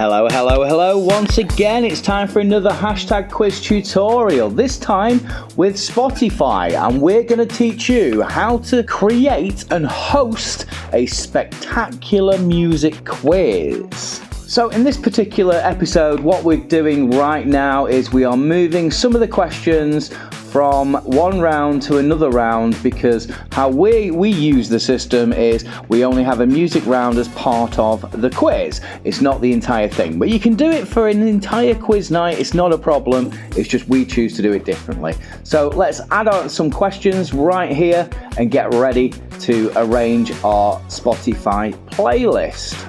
Hello, hello, hello. Once again, it's time for another hashtag quiz tutorial, this time with Spotify, and we're going to teach you how to create and host a spectacular music quiz. So in this particular episode, what we're doing right now is we are moving some of the questions from one round to another round, because how we use the system is we only have a music round as part of the quiz. It's not the entire thing, but you can do it for an entire quiz night. It's not a problem. It's just we choose to do it differently. So let's add on some questions right here and get ready to arrange our Spotify playlist.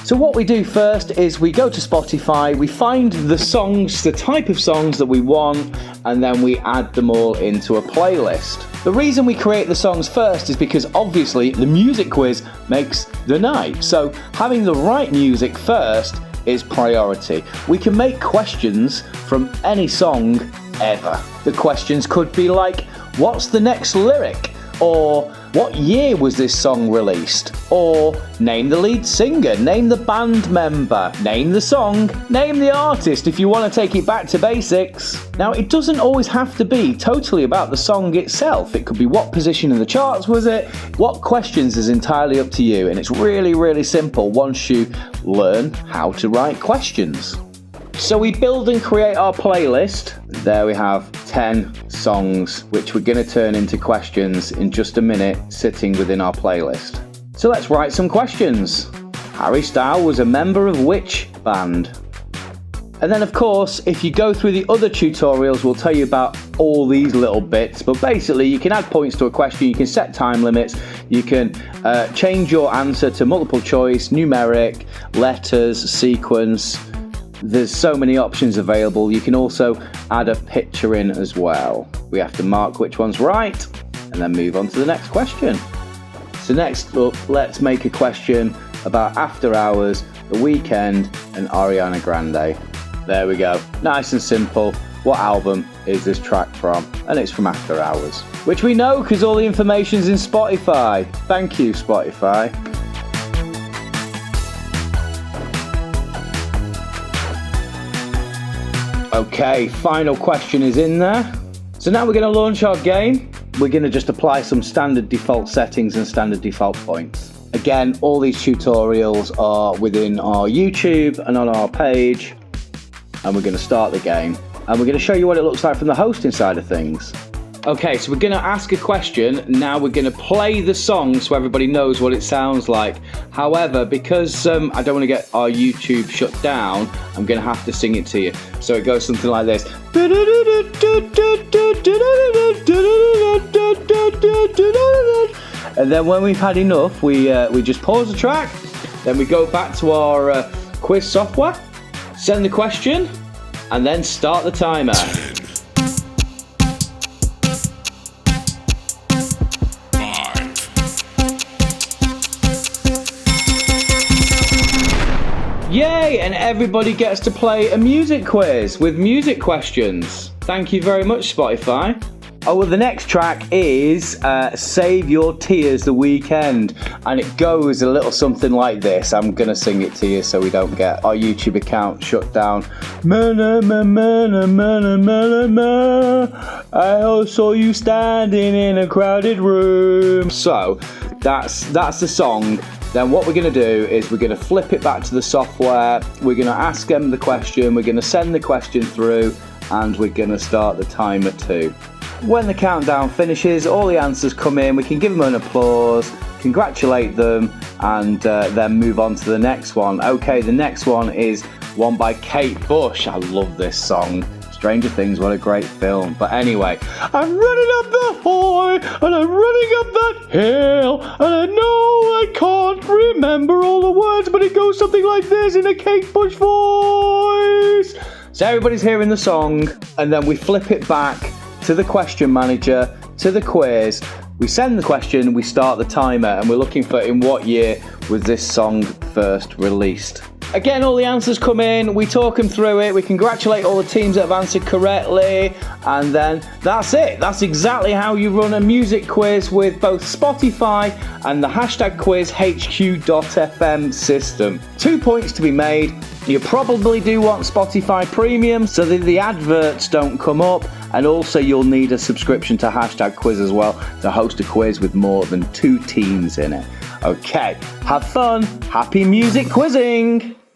So what we do first is we go to Spotify, we find the songs, the type of songs that we want, and then we add them all into a playlist. The reason we create the songs first is because obviously the music quiz makes the night. So having the right music first is priority. We can make questions from any song ever. The questions could be like, what's the next lyric? Or what year was this song released? Or name the lead singer, name the band member, name the song, name the artist if you want to take it back to basics. Now, it doesn't always have to be totally about the song itself. It could be what position in the charts was it? What questions is entirely up to you, and it's really, really simple once you learn how to write questions. So we build and create our playlist. There we have 10 songs, which we're going to turn into questions in just a minute, sitting within our playlist. So let's write some questions. Harry Styles was a member of which band? And then, of course, if you go through the other tutorials, we'll tell you about all these little bits. But basically, you can add points to a question, you can set time limits, you can change your answer to multiple choice, numeric, letters, sequence. There's so many options available. You can also add a picture in as well. We have to mark which one's right and then move on to the next question. So next up, let's make a question about After Hours, The Weeknd and Ariana Grande. There we go. Nice and simple. What album is this track from? And it's from After Hours, which we know because all the information's in Spotify. Thank you, Spotify. Okay, final question is in there. So now we're going to launch our game. We're going to just apply some standard default settings and standard default points. Again, all these tutorials are within our YouTube and on our page. And we're going to start the game. And we're going to show you what it looks like from the hosting side of things. Okay, so we're going to ask a question. Now we're going to play the song so everybody knows what it sounds like. However, because I don't want to get our YouTube shut down, I'm going to have to sing it to you. So it goes something like this. And then when we've had enough, we just pause the track. Then we go back to our quiz software, send the question, and then start the timer. Yay! And everybody gets to play a music quiz with music questions. Thank you very much, Spotify. Oh, well, the next track is Save Your Tears, The Weeknd. And it goes a little something like this. I'm going to sing it to you so we don't get our YouTube account shut down. I saw you standing in a crowded room. So that's the song. Then what we're going to do is we're going to flip it back to the software. We're going to ask them the question. We're going to send the question through, and we're going to start the timer too. When the countdown finishes, all the answers come in. We can give them an applause, congratulate them, and then move on to the next one. Okay, the next one is one by Kate Bush. I love this song. Stranger Things, what a great film. But anyway, I'm running up the hill, and I'm running up that hill, and I know I can't remember all the words, but it goes something like this in a Kate Bush voice. So everybody's hearing the song, and then we flip it back to the question manager, to the quiz. We send the question, we start the timer, and we're looking for in what year was this song first released. Again, all the answers come in, we talk them through it, we congratulate all the teams that have answered correctly, and then that's it. That's exactly how you run a music quiz with both Spotify and the hashtag quiz HQ.FM system. 2 points to be made. You probably do want Spotify Premium so that the adverts don't come up, and also you'll need a subscription to hashtag quiz as well to host a quiz with more than 2 teams in it. Okay, have fun, happy music quizzing!